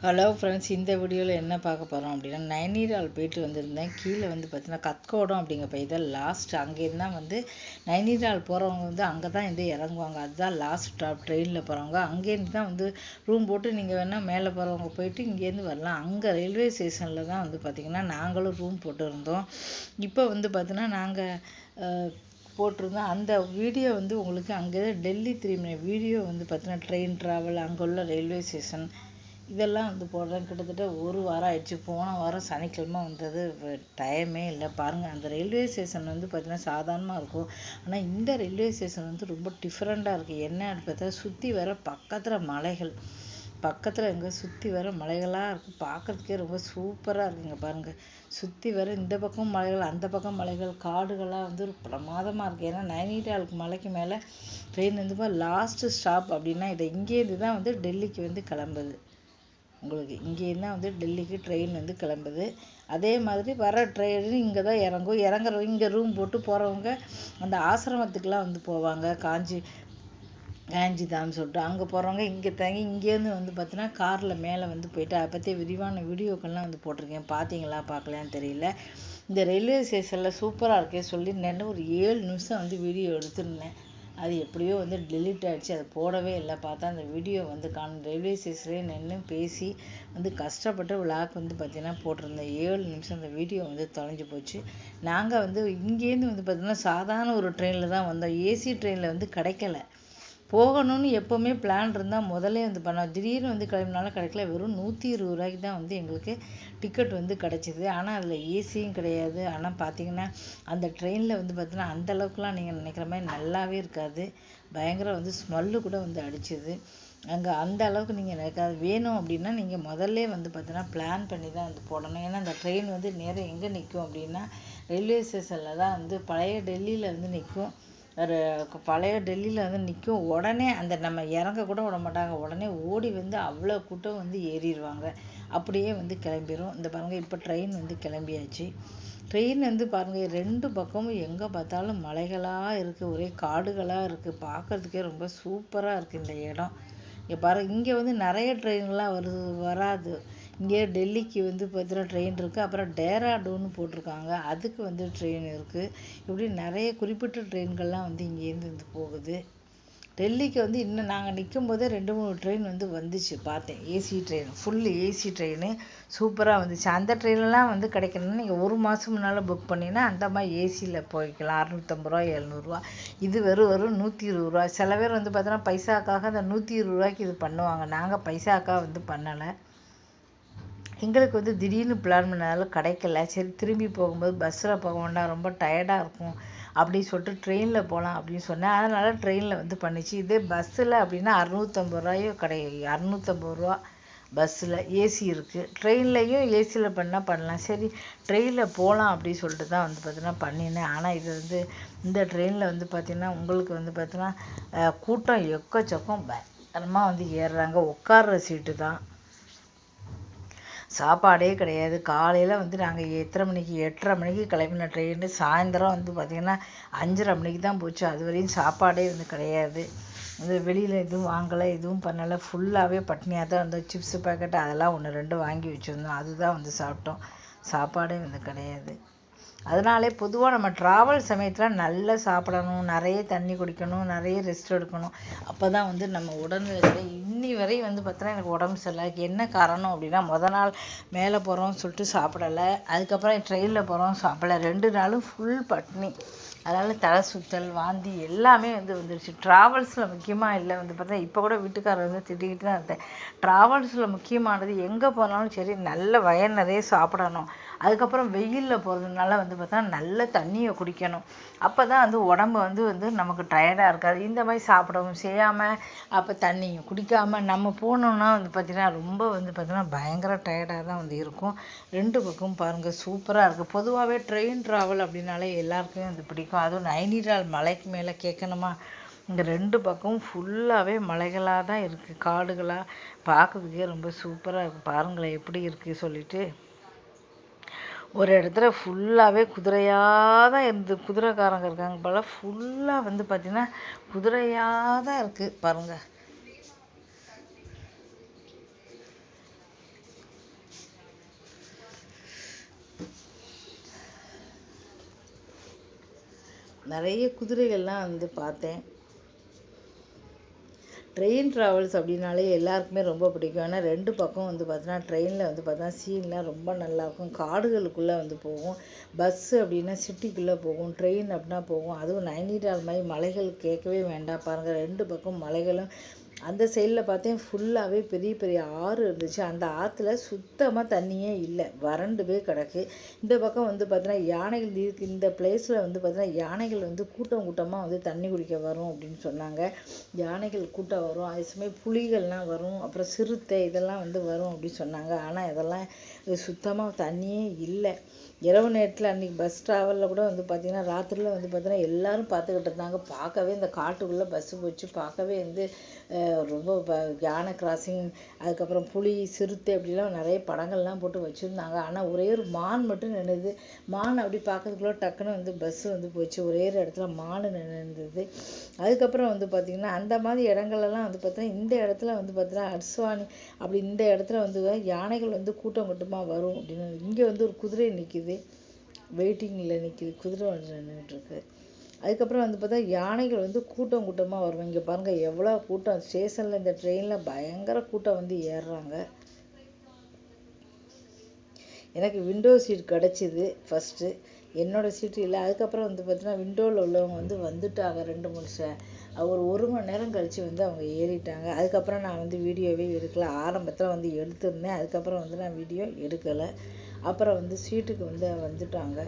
Hello friends, இந்த வீடியோவில் என்ன பார்க்க போகிறோம் அப்படின்னா, நைனிடால் போயிட்டு வந்திருந்தேன். கீழே வந்து பார்த்தீங்கன்னா கத்கோடம் அப்படிங்கிற இதான் லாஸ்ட். அங்கேருந்து தான் வந்து நைனிடால் போகிறவங்க வந்து அங்கே தான் வந்து இறங்குவாங்க. அதுதான் லாஸ்ட் ஸ்டாப். ட்ரெயினில் போகிறவங்க அங்கேருந்து தான் வந்து ரூம் போட்டு நீங்கள் வேணால் மேலே போகிறவங்க போயிட்டு இங்கேருந்து வரலாம். அங்கே ரயில்வே ஸ்டேஷனில் தான் வந்து பார்த்திங்கன்னா நாங்களும் ரூம் போட்டுருந்தோம். இப்போ வந்து பார்த்தீங்கன்னா நாங்கள் போட்டிருந்தோம். அந்த வீடியோ வந்து உங்களுக்கு அங்கே டெல்லி திரும்பின வீடியோ வந்து பார்த்தீங்கன்னா ட்ரெயின் ட்ராவல், அங்கே உள்ள ரயில்வே ஸ்டேஷன் இதெல்லாம் வந்து போடுறேன். கிட்டத்தட்ட ஒரு வாரம் ஆயிடுச்சு. போன வாரம் சனிக்கிழமை வந்தது. டைமே இல்லை பாருங்கள். அந்த ரயில்வே ஸ்டேஷன் வந்து பார்த்திங்கன்னா சாதாரணமாக இருக்கும். ஆனால் இந்த ரயில்வே ஸ்டேஷன் வந்து ரொம்ப டிஃப்ரெண்ட்டாக இருக்குது. என்ன பார்த்தா சுற்றி வர பக்கத்தில் மலைகள், பக்கத்தில் எங்கே சுற்றி வர மலைகளாக இருக்குது. பார்க்குறதுக்கே ரொம்ப சூப்பராக இருக்குங்க பாருங்கள். சுற்றி வர இந்த பக்கம் மலைகள், அந்த பக்கம் மலைகள், காடுகளாக வந்து ஒரு பிரமாதமாக இருக்குது. ஏன்னா நைனிடாலுக்கு மலைக்கு மேலே ட்ரெயின் வந்து லாஸ்ட்டு ஸ்டாப் அப்படின்னா இதை இங்கேருந்து தான் வந்து டெல்லிக்கு வந்து கிளம்புது. உங்களுக்கு இங்கேருந்து தான் வந்து டெல்லிக்கு ட்ரெயின் வந்து கிளம்புது. அதே மாதிரி வர ட்ரெயின் இங்கே தான் இறங்கும். இறங்குறவங்க இங்கே ரூம் போட்டு போகிறவங்க அந்த ஆசிரமத்துக்கெலாம் வந்து போவாங்க. காஞ்சிதான்னு சொல்லிட்டு அங்கே போகிறவங்க இங்கே தங்கி இங்கேருந்து வந்து பார்த்தீங்கன்னா காரில் மேலே வந்து போயிட்டு அதை பற்றி விரிவான வீடியோக்கள்லாம் வந்து போட்டிருக்கேன். பார்த்தீங்களா பார்க்கலான்னு தெரியல. இந்த ரயில்வே ஸ்டேஷனில் சூப்பராக இருக்கே சொல்லி நின்று ஒரு 7 நிமிஷம் வந்து வீடியோ எடுத்துருந்தேன். அது எப்படியோ வந்து டெலிட் ஆகிடுச்சு. அதை போடவே இல்லை. பார்த்தா அந்த வீடியோ வந்து ரயில்வே ஸ்டேஷன்லேயே நின்று பேசி வந்து கஷ்டப்பட்டு விளாக் வந்து பார்த்திங்கன்னா போட்டிருந்தேன். 7 நிமிஷம் அந்த வீடியோ வந்து தொலைஞ்சு போச்சு. நாங்கள் வந்து இங்கேருந்து வந்து பார்த்திங்கன்னா சாதாரண ஒரு ட்ரெயினில் தான் வந்தோம். ஏசி ட்ரெயினில் வந்து கிடைக்கல. போகணும்னு எப்போவுமே பிளான் இருந்தால் முதல்ல வந்து பண்ணோம். திடீர்னு வந்து கிளம்பினாலும் கிடைக்கல. வெறும் 120 ரூபாய்க்கு தான் வந்து எங்களுக்கு டிக்கெட் வந்து கிடச்சிது. ஆனால் அதில் ஏசியும் கிடையாது. ஆனால் பார்த்தீங்கன்னா அந்த ட்ரெயினில் வந்து பார்த்தீங்கன்னா அந்தளவுக்குலாம் நீங்கள் நினைக்கிற மாதிரி நல்லாவே இருக்காது. பயங்கர வந்து ஸ்மெல்லு கூட வந்து அடிச்சுது. அங்கே அந்த அளவுக்கு நீங்கள் நினைக்காது. வேணும் அப்படின்னா நீங்கள் முதல்ல வந்து பார்த்தீங்கன்னா பிளான் பண்ணி தான் வந்து போடணும். ஏன்னா அந்த ட்ரெயின் வந்து நேரம் எங்கே நிற்கும் அப்படின்னா ரயில்வே ஸ்டேஷனில் தான் வந்து பழைய டெல்லியில் வந்து நிற்கும். பழைய டெல்லியில் வந்து நிற்கும். உடனே அந்த நம்ம இறங்க கூட விட மாட்டாங்க. உடனே ஓடி வந்து அவ்வளோ கூட்டம் வந்து ஏறிடுவாங்க. அப்படியே வந்து கிளம்பிடும். இந்த பாருங்கள், இப்போ ட்ரெயின் வந்து கிளம்பியாச்சு. ட்ரெயின் வந்து பாருங்கள் 2 பக்கமும் எங்கே பார்த்தாலும் மலைகளாக இருக்குது. ஒரே காடுகளாக இருக்குது. பார்க்குறதுக்கே ரொம்ப சூப்பராக இருக்குது இந்த இடம். இங்கே பாருங்கள், இங்கே வந்து நிறைய ட்ரெயின்லாம் வராது. இங்கே டெல்லிக்கு வந்து பார்த்தீங்கன்னா ட்ரெயின் இருக்குது. அப்புறம் டேராடூன்னு போட்டிருக்காங்க, அதுக்கு வந்து ட்ரெயின் இருக்குது. இப்படி நிறைய குறிப்பிட்ட ட்ரெயின்கள்லாம் வந்து இங்கேருந்து வந்து போகுது. டெல்லிக்கு வந்து இன்னும் நாங்கள் நிற்கும் போதே 2-3 ட்ரெயின் வந்து வந்துச்சு. பார்த்தேன். AC train, full AC train சூப்பராக வந்துச்சு. அந்த ட்ரெயின்லாம் வந்து கிடைக்கணும்னா நீங்கள் 1 மாதம் முன்னால் புக் பண்ணிங்கன்னா அந்த மாதிரி ஏசியில் போய்க்கலாம். 650 ரூபா, 700 இது வெறும் 120 ரூபா. சில பேர் வந்து பார்த்தோன்னா பைசாக்காக அந்த 120 ரூபாய்க்கு இது பண்ணுவாங்க. நாங்கள் பைசாக்காக வந்து பண்ணலை. எங்களுக்கு வந்து திடீர்னு பிளான் பண்ணாலும் கிடைக்கல. சரி, திரும்பி போகும்போது பஸ்ஸில் போக வேண்டாம், ரொம்ப டயர்டாக இருக்கும் அப்படின்னு சொல்லிட்டு ட்ரெயினில் போகலாம் அப்படின்னு சொன்னேன். அதனால் ட்ரெயினில் வந்து பண்ணிச்சு. இதே பஸ்ஸில் அப்படின்னா 650 ரூபாயோ 650 ரூபா பஸ்ஸில் ஏசி இருக்குது. ட்ரெயின்லையும் ஏசியில் பண்ணலாம். சரி, ட்ரெயினில் போகலாம் அப்படின்னு சொல்லிட்டு தான் வந்து பார்த்தீங்கன்னா பண்ணினேன். ஆனால் இது வந்து இந்த ட்ரெயினில் வந்து பார்த்திங்கன்னா உங்களுக்கு வந்து பார்த்தீங்கன்னா கூட்டம் எக்கச்சக்கம் பயங்கரமாக வந்து ஏறுறாங்க. உட்கார்ற சீட்டு தான், சாப்பாடே கிடையாது. காலையில் வந்து நாங்கள் எத்தனை மணிக்கு, 8:30 மணிக்கு கிளம்பின ட்ரெயின் சாயந்தரம் வந்து பார்த்திங்கன்னா 5:30 மணிக்கு தான் போச்சு. அது வரையும் சாப்பாடே வந்து கிடையாது. வந்து வெளியில் எதுவும் வாங்கலை, எதுவும் பண்ணலை. ஃபுல்லாகவே பட்னியாக தான் இருந்தோம். சிப்ஸு பேக்கெட் அதெல்லாம் 1-2 வாங்கி வச்சுருந்தோம். அதுதான் வந்து சாப்பிட்டோம். சாப்பாடே வந்து கிடையாது. அதனாலே பொதுவாக நம்ம ட்ராவல் சமயத்தில் நல்லா சாப்பிடணும், நிறைய தண்ணி குடிக்கணும், நிறைய ரெஸ்ட் எடுக்கணும். அப்போ தான் வந்து நம்ம உடல்நிலை இன்னி வரை வந்து பார்த்தோன்னா எனக்கு உடம்பு சரியில்லை. என்ன காரணம் அப்படின்னா நாள் மேலே போகிறோம்னு சொல்லிட்டு சாப்பிடலை. அதுக்கப்புறம் ட்ரெயினில் போகிறோம் சாப்பிடலை. 2 நாளும் ஃபுல் பட்னி. அதனால் தலை சுற்றல், வாந்தி எல்லாமே வந்து வந்துடுச்சு. ட்ராவல்ஸில் முக்கியமாக இல்லை வந்து பார்த்தா இப்போ கூட வீட்டுக்காரர் வந்து திட்டிக்கிட்டு தான் இருந்தேன். ட்ராவல்ஸில் முக்கியமானது எங்கே போனாலும் சரி நல்ல வயர் நிறைய சாப்பிடணும். அதுக்கப்புறம் வெயிலில் போகிறதுனால வந்து பார்த்தா நல்ல தண்ணியை குடிக்கணும். அப்போ தான் வந்து உடம்பு வந்து நமக்கு டயர்டாக இருக்காது. இந்த மாதிரி சாப்பிடவும் செய்யாமல் அப்போ தண்ணியும் குடிக்காமல் நம்ம போனோம்னா வந்து பார்த்திங்கன்னா ரொம்ப வந்து பார்த்திங்கன்னா பயங்கர டயர்டாக தான் வந்து இருக்கும். 2 பக்கம் பாருங்கள் சூப்பராக இருக்குது. பொதுவாகவே ட்ரெயின் ட்ராவல் அப்படின்னாலே எல்லாருக்குமே வந்து பிடிக்கும். அதுவும் நைனிடால் மலைக்கு மேலே கேட்கணுமா, இந்த 2 பக்கமும் ஃபுல்லாகவே மலைகளாக தான் இருக்குது, காடுகளாக. பார்க்குறதுக்கே ரொம்ப சூப்பராக இருக்குது. பாருங்களேன் எப்படி இருக்குது சொல்லிட்டு. ஒரு இடத்துல ஃபுல்லாகவே குதிரையாக தான் இருந்து, குதிரைக்காரங்க இருக்காங்க போல். ஃபுல்லாக வந்து பார்த்திங்கன்னா குதிரையாக தான் இருக்குது பாருங்கள். நிறைய குதிரைகள்லாம் வந்து பார்த்தேன். ட்ரெயின் ட்ராவல்ஸ் அப்படின்னாலே எல்லாருக்குமே ரொம்ப பிடிக்கும். ஏன்னா 2 பக்கம் வந்து பார்த்தீங்கன்னா ட்ரெயினில் வந்து பார்த்தீங்கன்னா சீன்லாம் ரொம்ப நல்லாயிருக்கும். காடுகளுக்குள்ளே வந்து போகும். பஸ்ஸு அப்படின்னா சிட்டிக்குள்ளே போகும். ட்ரெயின் அப்படின்னா போகும். அதுவும் நைனிடால் மாதிரி மலைகள் கேட்கவே வேண்டாம் பாருங்கள். 2 பக்கம் மலைகளும். அந்த சைடில் பார்த்தேன் ஃபுல்லாகவே பெரிய பெரிய ஆறு இருந்துச்சு. அந்த ஆற்றுல சுத்தமாக தண்ணியே இல்லை, வறண்டு போய் கிடக்கு. இந்த பக்கம் வந்து பார்த்தீங்கன்னா யானைகள் இருக்கு. இந்த பிளேஸில் வந்து பார்த்தீங்கன்னா யானைகள் வந்து கூட்டமாக வந்து தண்ணி குடிக்க வரும் அப்படின்னு சொன்னாங்க. யானைகள் கூட்டம் வரும், அதே சமயம் புலிகள்லாம் வரும், அப்புறம் சிறுத்தை இதெல்லாம் வந்து வரும் அப்படின்னு சொன்னாங்க. ஆனால் இதெல்லாம் சுத்தமாக தண்ணியே இல்லை. இரவு நேரத்தில் அன்றைக்கி பஸ் ட்ராவலில் கூட வந்து பார்த்திங்கன்னா ராத்திரியில் வந்து பார்த்தீங்கன்னா எல்லோரும் பார்த்துக்கிட்டு இருந்தாங்க. பார்க்கவே இந்த காட்டுக்குள்ளே பஸ்ஸு போச்சு. பார்க்கவே வந்து ரொம்ப யானை கிராசிங், அதுக்கப்புறம் புலி, சிறுத்தை அப்படிலாம் நிறைய படங்கள்லாம் போட்டு வச்சுருந்தாங்க. ஆனால் ஒரே ஒரு மான் மட்டும் நின்றுது. மான் அப்படி பார்க்கறதுக்குள்ள டக்குன்னு வந்து பஸ்ஸு வந்து போச்சு. ஒரே ஒரு இடத்துல மான் நின்றுது. அதுக்கப்புறம் வந்து பார்த்திங்கன்னா அந்த மாதிரி இடங்கள்லாம் வந்து பார்த்தீங்கன்னா இந்த இடத்துல வந்து பார்த்தீங்கன்னா அர்ஸ்வானி அப்படி இந்த இடத்துல வந்து யானைகள் வந்து கூட்டமாக வரும் அப்படின்னு. இங்கே வந்து ஒரு குதிரை நிற்கிது, வெயிட்டிங்கில் நிற்கிது, குதிரை நின்றுட்டுருக்கு. அதுக்கப்புறம் வந்து பார்த்தா யானைகள் வந்து கூட்டமாக வரும். இங்கே பாருங்கள் எவ்வளோ கூட்டம் ஸ்டேஷனில், இந்த ட்ரெயினில் பயங்கர கூட்டம் வந்து ஏறுறாங்க. எனக்கு விண்டோ சீட் கிடச்சிது ஃபஸ்ட்டு, என்னோடய சீட்டு இல்லை. அதுக்கப்புறம் வந்து பார்த்தீங்கன்னா விண்டோவில் உள்ளவங்க வந்து வந்துட்டாங்க 2-3 ஒரு மணி நேரம் கழித்து வந்து அவங்க ஏறிட்டாங்க. அதுக்கப்புறம் நான் வந்து வீடியோவே எடுக்கலை. ஆரம்பத்தில் வந்து எடுத்திருந்தேன், அதுக்கப்புறம் வந்து நான் வீடியோ எடுக்கலை. அப்புறம் வந்து சீட்டுக்கு வந்து வந்துட்டாங்க.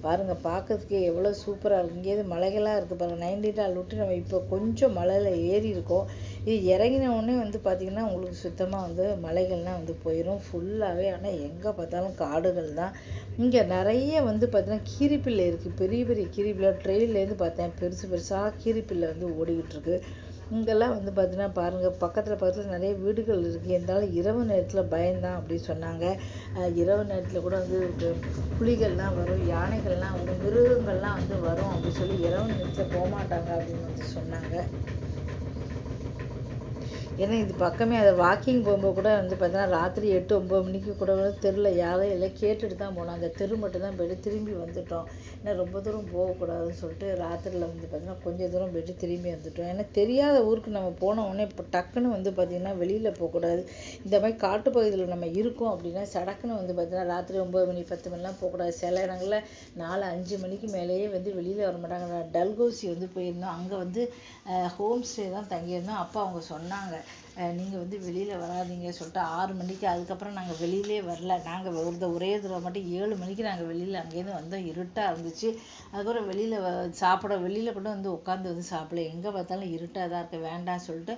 பாருங்கள், பார்க்கறதுக்கே எவ்வளோ சூப்பராக இருக்குது. இங்கேருந்து மலைகளாக இருக்குது பாருங்கள். நைனிடால் விட்டு நம்ம இப்போ கொஞ்சம் மலையில் ஏறி இருக்கோம். இது இறங்கின உடனே வந்து பார்த்திங்கன்னா உங்களுக்கு சுத்தமாக வந்து மலைகள்லாம் வந்து போயிடும் ஃபுல்லாகவே. ஆனால் எங்கே பார்த்தாலும் காடுகள் தான். இங்கே நிறைய வந்து பார்த்திங்கன்னா கீரிப்பிள்ளை இருக்குது, பெரிய பெரிய கீரிப்பிள்ளை. ட்ரெயின்லேருந்து பார்த்தேன் பெருசாக கீரிப்பிள்ளை வந்து ஓடிக்கிட்டு இருக்கு. இங்கெல்லாம் வந்து பார்த்தீங்கன்னா பாருங்கள், பக்கத்தில் நிறைய வீடுகள் இருக்குது. இருந்தாலும் இரவு நேரத்தில் பயந்தான் அப்படின்னு சொன்னாங்க. இரவு நேரத்தில் கூட வந்து புலிகள்லாம் வரும், யானைகள்லாம் வரும், மிருகங்கள்லாம் வந்து வரும் அப்படின்னு சொல்லி இரவு நேரத்தில் போகமாட்டாங்க அப்படின்னு வந்து சொன்னாங்க. ஏன்னா இது பக்கமே, அதை வாக்கிங் போகும்போது கூட வந்து பார்த்தீங்கன்னா ராத்திரி 8-9 மணிக்கு கூட தெருவில் யாரும் எல்லாம் கேட்டுட்டு தான் போனோம். அந்த தெரு மட்டும் தான் போய்ட்டு திரும்பி வந்துட்டோம். ஏன்னா ரொம்ப தூரம் போகக்கூடாதுன்னு சொல்லிட்டு ராத்திரியில் வந்து பார்த்தீங்கன்னா கொஞ்சம் தூரம் போய்ட்டு திரும்பி வந்துட்டோம். ஏன்னா தெரியாத ஊருக்கு நம்ம போன உடனே இப்போ டக்குன்னு வந்து பார்த்திங்கன்னா வெளியில் போகக்கூடாது. இந்த மாதிரி காட்டுப்பகுதியில் நம்ம இருக்கோம் அப்படின்னா சடக்குன்னு வந்து பார்த்திங்கன்னா ராத்திரி 9 மணி 10 மணிலாம் போகக்கூடாது. சில இடங்களில் 4-5 மணிக்கு மேலேயே வந்து வெளியில் வர மாட்டாங்க. டல்கௌசி வந்து போயிருந்தோம். அங்கே வந்து ஹோம் ஸ்டே தான் தங்கியிருந்தோம். அப்போ அவங்க சொன்னாங்க, நீங்கள் வந்து வெளியில் வராதிங்க சொல்லிட்டு 6 மணிக்கு. அதுக்கப்புறம் நாங்கள் வெளியிலே வரல. நாங்கள் ஒரே தடவை மட்டும் 7 மணிக்கு நாங்கள் வெளியில் அங்கேருந்து வந்தோம். இருட்டாக இருந்துச்சு. அதுக்கப்புறம் வெளியில் வெளியில் கூட வந்து உட்காந்து வந்து சாப்பிடல. எங்கே பார்த்தாலும் இருட்டாக தான் இருக்குது, வேண்டாம்னு சொல்லிட்டு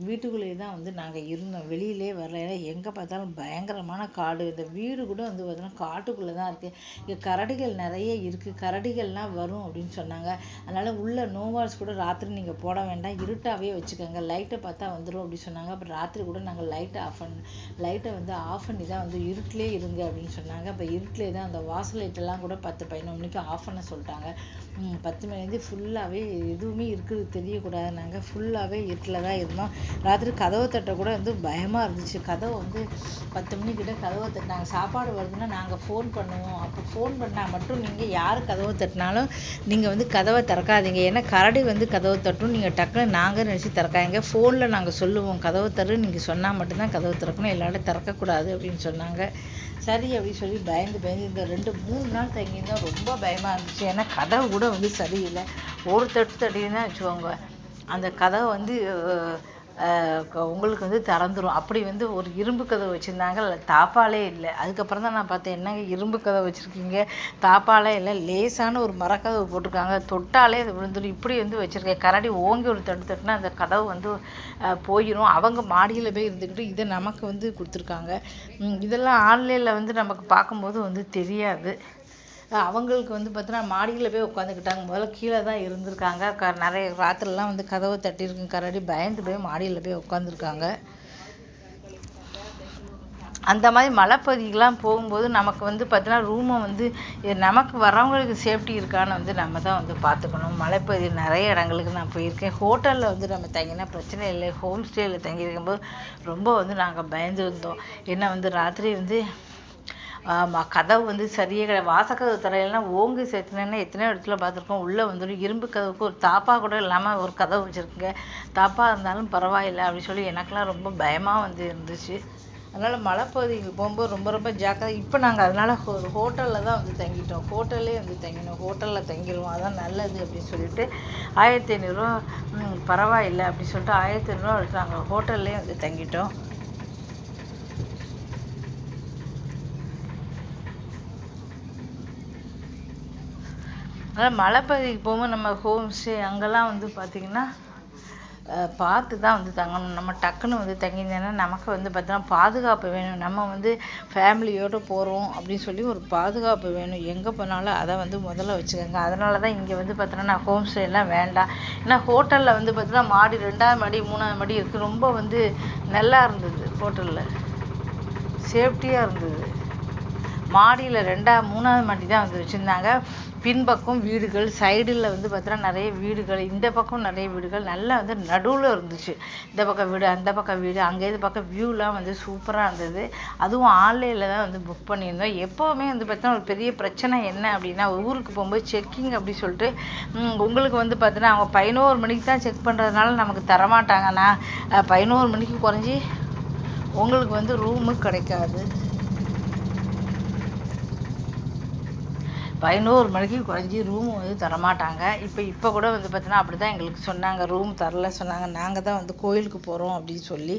வீட்டுக்குள்ளேயே தான் வந்து நாங்கள் இருந்தோம். வெளியிலே வரல. ஏன்னா எங்கே பார்த்தாலும் பயங்கரமான காடு. இந்த வீடு கூட வந்து பார்த்தீங்கன்னா காட்டுக்குள்ளே தான் இருக்குது. இங்கே கரடிகள் நிறைய இருக்குது, கரடிகள்லாம் வரும் அப்படின்னு சொன்னாங்க. அதனால் உள்ள நோவால்ஸ் கூட ராத்திரி நீங்கள் போட வேண்டாம், இருட்டாகவே வச்சுக்கோங்க, லைட்டை பார்த்தா வந்துடும் அப்படி சொன்னாங்க. அப்புறம் ராத்திரி கூட நாங்கள் லைட்டை வந்து ஆஃப் பண்ணி தான் வந்து இருட்டிலே இருங்க அப்படின்னு சொன்னாங்க. அப்போ இருட்டிலே தான் அந்த வாசல் லைட்டெல்லாம் கூட 10-11 மணிக்கு ஆஃப் பண்ண சொல்லிட்டாங்க. 10 மணிலேருந்து ஃபுல்லாகவே எதுவுமே இருக்குது தெரியக்கூடாது. நாங்கள் ஃபுல்லாகவே இருட்டில் தான் இருந்தோம். ராத்திரி கதவை தட்ட கூட வந்து பயமாக இருந்துச்சு. கதவை வந்து 10 மணிக்கிட்ட கதவை தட்டினாங்க. சாப்பாடு வருதுன்னா நாங்கள் ஃபோன் பண்ணுவோம். அப்போ ஃபோன் பண்ணால் மட்டும் நீங்கள் யார் கதவை தட்டினாலும் நீங்கள் வந்து கதவை திறக்காதீங்க. ஏன்னா கரடி வந்து கதவை தட்டும், நீங்கள் டக்குன்னு நாங்கள் நினச்சி திறக்காதீங்க. ஃபோனில் நாங்கள் சொல்லுவோம் கதவை தரு, நீங்கள் சொன்னால் மட்டும்தான் கதவை திறக்கணும், எல்லாரும் திறக்கக்கூடாது அப்படின்னு சொன்னாங்க. சரி அப்படின்னு சொல்லி பயந்து இந்த 2-3 நாள் தங்கியிருந்தோம். ரொம்ப பயமாக இருந்துச்சு. ஏன்னா கதவு கூட வந்து சரியில்லை. ஒரு தட்டினா வச்சுக்கோங்க, அந்த கதவை வந்து உங்களுக்கு வந்து திறந்துரும். அப்படி வந்து ஒரு இரும்பு கதவு வச்சுருந்தாங்க, அதில் தாப்பாலே இல்லை. அதுக்கப்புறம் தான் நான் பார்த்தேன், என்னங்க இரும்பு கதவு வச்சுருக்கீங்க, தாப்பாலே இல்லை, லேசான ஒரு மரக்கதவு போட்டிருக்காங்க, தொட்டாலே அது விழுந்துடும், இப்படி வந்து வச்சுருக்கேன். கரடி ஓங்கி ஒரு தட்டுனா அந்த கதவு வந்து போயிடும். அவங்க மாடியில் போய் இருந்துக்கிட்டு இதை நமக்கு வந்து கொடுத்துருக்காங்க. இதெல்லாம் ஆன்லைனில் வந்து நமக்கு பார்க்கும்போது வந்து தெரியாது. அவங்களுக்கு வந்து பார்த்தீங்கன்னா மாடியில் போய் உட்காந்துக்கிட்டாங்க. முதல்ல கீழே தான் இருந்திருக்காங்க. நிறைய ராத்திரிலாம் வந்து கதவை தட்டியிருக்குங்க. கரடி பயந்து போய் மாடியில் போய் உட்காந்துருக்காங்க. அந்த மாதிரி மலைப்பகுதிக்கெலாம் போகும்போது நமக்கு வந்து பார்த்தீங்கன்னா ரூமை வந்து நமக்கு வரவங்களுக்கு சேஃப்டி இருக்கான்னு வந்து நம்ம தான் வந்து பார்த்துக்கணும். மலைப்பகுதி நிறைய இடங்களுக்கு நான் போயிருக்கேன். ஹோட்டலில் வந்து நம்ம தங்கினா பிரச்சனை இல்லை. ஹோம் ஸ்டேயில் தங்கியிருக்கும்போது ரொம்ப வந்து நாங்கள் பயந்து இருந்தோம். ஏன்னா வந்து ராத்திரி வந்து கதவு வந்து சரியே கிடையாது. வாசக்கதவு தரையெல்லாம் ஓங்கி சேர்த்துனேன்னா எத்தனையோ இடத்துல பார்த்துருக்கோம். உள்ளே வந்துடும். இரும்பு கதவுக்கு ஒரு தாப்பா கூட இல்லாமல் ஒரு கதவு வச்சுருக்குங்க. தாப்பா இருந்தாலும் பரவாயில்லை அப்படின்னு சொல்லி எனக்கெல்லாம் ரொம்ப பயமாக வந்து இருந்துச்சு. அதனால் மலைப்பகுதிக்கு போகும்போது ரொம்ப ரொம்ப ஜாக்கிரதை. இப்போ நாங்கள் அதனால் ஒரு ஹோட்டலில் தான் வந்து தங்கிட்டோம். ஹோட்டல்லே வந்து தங்கினோம். ஹோட்டலில் தங்கிடுவோம், அதான் நல்லது அப்படின்னு சொல்லிட்டு 1500 ரூபா பரவாயில்லை அப்படின்னு சொல்லிட்டு 1500 ரூபா எடுத்து நாங்கள் ஹோட்டல்லே வந்து தங்கிட்டோம். அதனால் மலைப்பகுதிக்கு போகும்போது நம்ம ஹோம் ஸ்டே அங்கெல்லாம் வந்து பார்த்திங்கன்னா பார்த்து தான் வந்து தங்கணும். நம்ம டக்குன்னு வந்து தங்கியிருந்தேன்னா நமக்கு வந்து பார்த்தோன்னா பாதுகாப்பு வேணும். நம்ம வந்து ஃபேமிலியோடு போகிறோம் அப்படின்னு சொல்லி ஒரு பாதுகாப்பு வேணும். எங்கே போனாலும் அதை வந்து முதல்ல வச்சுக்கோங்க. அதனால தான் இங்கே வந்து பார்த்தோன்னா நான் ஹோம் ஸ்டேலாம் வேண்டாம். ஏன்னா ஹோட்டலில் வந்து பார்த்தோன்னா மாடி 2ஆவது மாடி 3ஆவது மாடி இருக்குது. ரொம்ப வந்து நல்லா இருந்தது. ஹோட்டலில் சேஃப்டியாக இருந்தது. மாடியில் 2ஆவது 3ஆவது மாடி தான் வந்து வச்சுருந்தாங்க. பின்பக்கம் வீடுகள், சைடில் வந்து பார்த்தோன்னா நிறைய வீடுகள், இந்த பக்கம் நிறைய வீடுகள், நல்லா வந்து நடுவில் இருந்துச்சு. இந்த பக்கம் வீடு, அந்த பக்கம் வீடு, அங்கே இது பக்கம் வியூலாம் வந்து சூப்பராக இருந்தது. அதுவும் ஆன்லைனில் தான் வந்து புக் பண்ணியிருந்தோம். எப்போவுமே வந்து பார்த்தோன்னா ஒரு பெரிய பிரச்சனை என்ன அப்படின்னா, ஊருக்கு போகும்போது செக்கிங் அப்படி சொல்லிட்டு உங்களுக்கு வந்து பார்த்தோன்னா அவங்க 11 மணிக்கு தான் செக் பண்ணுறதுனால நமக்கு தரமாட்டாங்க. நான் 11 மணிக்கு குறைஞ்சி உங்களுக்கு வந்து ரூமு கிடைக்காது. 11 மணிக்கு குறைஞ்சி ரூம் வந்து தரமாட்டாங்க. இப்போ கூட வந்து பார்த்தீங்கன்னா அப்படி தான் எங்களுக்கு சொன்னாங்க. ரூம் தரல சொன்னாங்க. நாங்கள் தான் வந்து கோயிலுக்கு போகிறோம் அப்படின்னு சொல்லி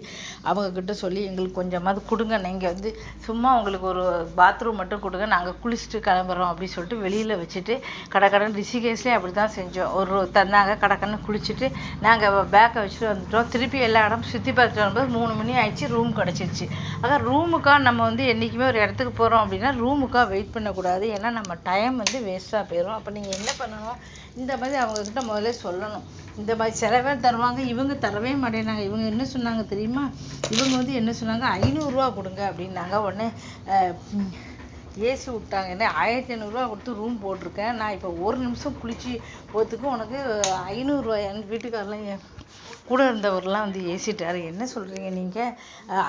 அவங்கக்கிட்ட சொல்லி எங்களுக்கு கொஞ்சமாவது கொடுங்க, நீங்கள் வந்து சும்மா உங்களுக்கு ஒரு பாத்ரூம் மட்டும் கொடுங்க, நாங்கள் குளிச்சுட்டு கிளம்புறோம் அப்படின்னு சொல்லிட்டு வெளியில் வச்சுட்டு கடற்கடன் ரிஷிகேஷ்லேயே அப்படி தான் செஞ்சோம். ஒரு தந்தாங்க, கடற்கன்னு குளிச்சுட்டு நாங்கள் பேக்கை வச்சுட்டு வந்துட்டோம். திருப்பி எல்லா இடமும் சுற்றி பார்த்துட்டு வரும்போது 3 மணி ஆயிடுச்சு. ரூம் கிடச்சிருச்சு. அதான் ரூமுக்காக நம்ம வந்து என்றைக்குமே ஒரு இடத்துக்கு போகிறோம் அப்படின்னா ரூமுக்காக வெயிட் பண்ணக்கூடாது. ஏன்னா நம்ம டைம் வந்து வேஸ்ட்டாக போயிடும். அப்போ நீங்கள் என்ன பண்ணணும், இந்த மாதிரி அவங்கக்கிட்ட முதல்ல சொல்லணும். இந்த மாதிரி சில பேர் தருவாங்க, இவங்க தரவே மாட்டேனாங்க. இவங்க என்ன சொன்னாங்க தெரியுமா, இவங்க வந்து என்ன சொன்னாங்க, 500 ரூபா கொடுங்க அப்படின்னாங்க. உடனே ஏசி விட்டாங்க. என்ன 1500 ரூபா கொடுத்து ரூம் போட்டிருக்கேன், நான் இப்போ ஒரு நிமிஷம் குளிச்சு போகிறதுக்கு உனக்கு 500 ரூபாயான்னு வீட்டுக்காரெலாம் கூட இருந்தவரெலாம் வந்து ஏசிட்டாரு. என்ன சொல்கிறீங்க நீங்கள்,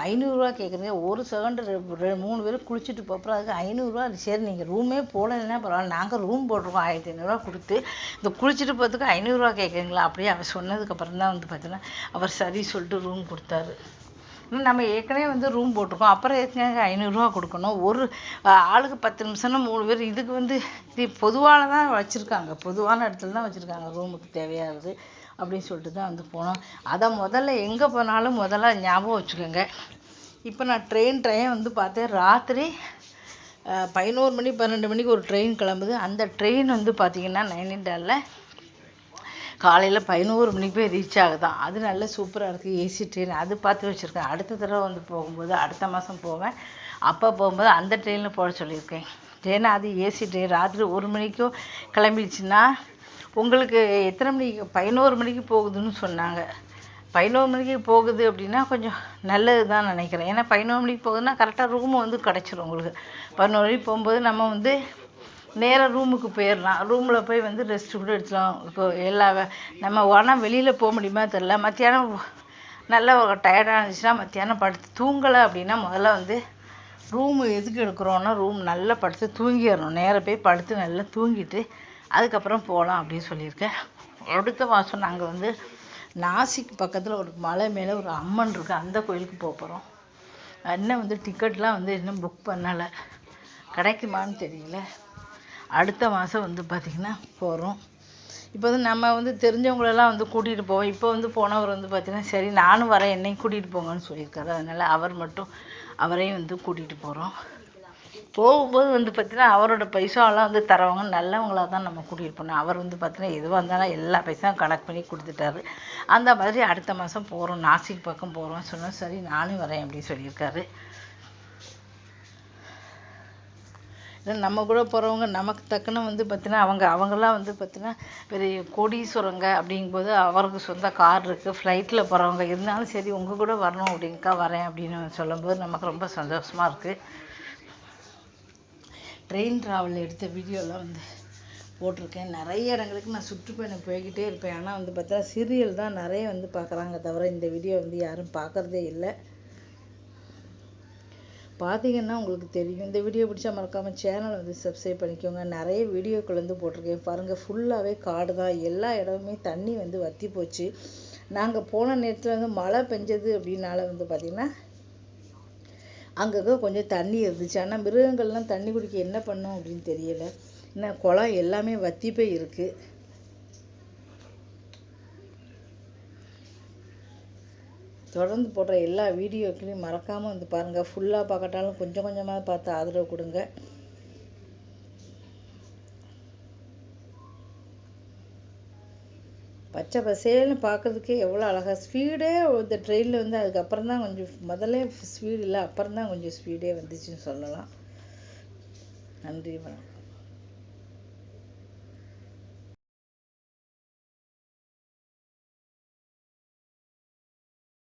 500 ரூபா கேட்குறீங்க, ஒரு செகண்டு 3 பேர் குளிச்சுட்டு போகிறோம், அதுக்கு 500 ரூபா. சரி நீங்கள் ரூமே போடலைன்னா பரவாயில்ல, நாங்கள் ரூம் போட்டிருக்கோம் 1500 ரூபா கொடுத்து, இந்த குளிச்சுட்டு போகிறதுக்கு 500 ரூபா கேட்குறீங்களா அப்படியே அவர் சொன்னதுக்கப்புறம் தான் வந்து பார்த்தீங்கன்னா அவர் சரி சொல்லிட்டு ரூம் கொடுத்தாரு. நம்ம ஏற்கனவே வந்து ரூம் போட்டிருக்கோம், அப்புறம் ஏற்கனவே 500 ரூபா கொடுக்கணும். ஒரு ஆளுக்கு 10 நிமிஷம்னா 3 பேர். இதுக்கு வந்து இது பொதுவான தான் வச்சுருக்காங்க, பொதுவான இடத்துல தான் வச்சுருக்காங்க ரூமுக்கு தேவையானது அப்படின்னு சொல்லிட்டு தான் வந்து போனோம். அதை முதல்ல எங்கே போனாலும் முதல்ல ஞாபகம் வச்சுக்கோங்க. இப்போ நான் ட்ரெயின் வந்து பார்த்தேன். ராத்திரி 11 மணி 12 மணிக்கு ஒரு ட்ரெயின் கிளம்புது. அந்த ட்ரெயின் வந்து பார்த்திங்கன்னா நைனிடாலில் காலையில் 11 மணிக்கு போய் ரீச் ஆகுதான். அது நல்ல சூப்பராக இருக்குது, ஏசி ட்ரெயின். அது பார்த்து வச்சுருக்கேன். அடுத்த தடவை வந்து போகும்போது அடுத்த மாதம் போவேன். அப்போ போகும்போது அந்த ட்ரெயினில் போட சொல்லியிருக்கேன். ஏன்னா அது ஏசி ட்ரெயின். ராத்திரி 1 மணிக்கும் கிளம்பிடுச்சுன்னா உங்களுக்கு எத்தனை மணிக்கு, 11 மணிக்கு போகுதுன்னு சொன்னாங்க. 11 மணிக்கு போகுது அப்படின்னா கொஞ்சம் நல்லது தான் நினைக்கிறேன். ஏன்னா 11 மணிக்கு போகுதுன்னா கரெக்டாக ரூமு வந்து கிடச்சிரும் உங்களுக்கு. 11 மணிக்கு போகும்போது நம்ம வந்து நேராக ரூமுக்கு போயிடலாம். ரூமில் போய் வந்து ரெஸ்ட் கூட எடுத்துக்கலாம். இப்போ நம்ம ஆனால் வெளியில் போக முடியுமா தெரில. மத்தியானம் நல்லா டயர்டாக இருந்துச்சுன்னா மத்தியானம் படுத்து தூங்கலை அப்படின்னா முதல்ல வந்து ரூமு எதுக்கு எடுக்கிறோன்னா ரூம் நல்லா படுத்து தூங்கிடணும். நேராக போய் படுத்து நல்லா தூங்கிட்டு அதுக்கப்புறம் போகலாம் அப்படின்னு சொல்லியிருக்கேன். அடுத்த மாதம் நாங்கள் வந்து நாசிக் பக்கத்தில் ஒரு மலை மேலே ஒரு அம்மன் இருக்குது, அந்த கோயிலுக்கு போக போகிறோம். இன்னும் வந்து டிக்கெட்லாம் வந்து இன்னும் புக் பண்ணலை, கிடைக்குமான்னு தெரியல. அடுத்த மாதம் வந்து பார்த்திங்கன்னா போகிறோம். இப்போ வந்து நம்ம வந்து தெரிஞ்சவங்களெல்லாம் வந்து கூட்டிகிட்டு போவோம். இப்போ வந்து போனவர் வந்து பார்த்திங்கன்னா சரி நானும் வரேன், என்னையும் கூட்டிகிட்டு போங்கன்னு சொல்லியிருக்காரு. அதனால் அவரையும் வந்து கூட்டிகிட்டு போகிறோம். போகும்போது வந்து பார்த்திங்கன்னா அவரோட பைசாவெல்லாம் வந்து தரவங்க நல்லவங்களாக தான் நம்ம கூட்டிகிட்டு போனோம். அவர் வந்து பார்த்திங்கன்னா எதுவாக இருந்தாலும் எல்லா பைசாவும் கலெக்ட் பண்ணி கொடுத்துட்டாரு. அந்த மாதிரி அடுத்த மாதம் போகிறோம், நாசிக் பக்கம் போகிறோம் சொன்னால் சரி நானும் வரேன் அப்படின்னு சொல்லியிருக்காரு. நம்ம கூட போகிறவங்க நமக்கு தக்கன வந்து பார்த்திங்கன்னா அவங்கெல்லாம் வந்து பார்த்திங்கன்னா பெரிய கோடீஸ்வரங்க அப்படிங்கும்போது அவருக்கு சொந்த கார் இருக்குது. ஃப்ளைட்டில் போகிறவங்க இருந்தாலும் சரி உங்கள் கூட வரணும் அப்படிங்கக்கா வரேன் அப்படின்னு சொல்லும்போது நமக்கு ரொம்ப சந்தோஷமாக இருக்குது. ட்ரெயின் ட்ராவல் எடுத்த வீடியோலாம் வந்து போட்டிருக்கேன். நிறைய இடங்களுக்கு நான் சுற்றுப்பயணம் போய்கிட்டே இருப்பேன். ஆனால் வந்து பார்த்தா சீரியல் தான் நிறைய வந்து பார்க்குறாங்க தவிர இந்த வீடியோ வந்து யாரும் பார்க்குறதே இல்லை. பார்த்தீங்கன்னா உங்களுக்கு தெரியும். இந்த வீடியோ பிடிச்சா மறக்காம சேனலை வந்து சப்ஸ்கிரைப் பண்ணிக்கோங்க. நிறைய வீடியோக்கள் வந்து போட்டிருக்கேன் பாருங்கள். ஃபுல்லாகவே காடு தான், எல்லா இடமுமே தண்ணி வந்து வற்றி போச்சு. நாங்கள் போன நேரத்தில் வந்து மழை பெஞ்சது அப்படின்னால வந்து பார்த்திங்கன்னா அங்கங்கே கொஞ்சம் தண்ணி இருந்துச்சு. ஆனால் மிருகங்கள்லாம் தண்ணி குடிக்க என்ன பண்ணும் அப்படின்னு தெரியலை. இன்னும் குளம் எல்லாமே வற்றி போய் இருக்குது. தொடர்ந்து போடுற எல்லா வீடியோக்களையும் மறக்காமல் வந்து பாருங்கள். ஃபுல்லாக பார்க்கட்டாலும் கொஞ்சம் கொஞ்சமாக பார்த்து ஆதரவு கொடுங்க. பச்சை பசேல்னு பார்க்கறதுக்கே எவ்வளோ அழகாக ஸ்பீடே இந்த ட்ரெயினில் வந்து அதுக்கப்புறம் தான் கொஞ்சம் முதல்ல ஸ்பீடு இல்லை, அப்புறம் தான் கொஞ்சம் ஸ்பீடே வந்துச்சுன்னு சொல்லலாம். நன்றி வணக்கம்.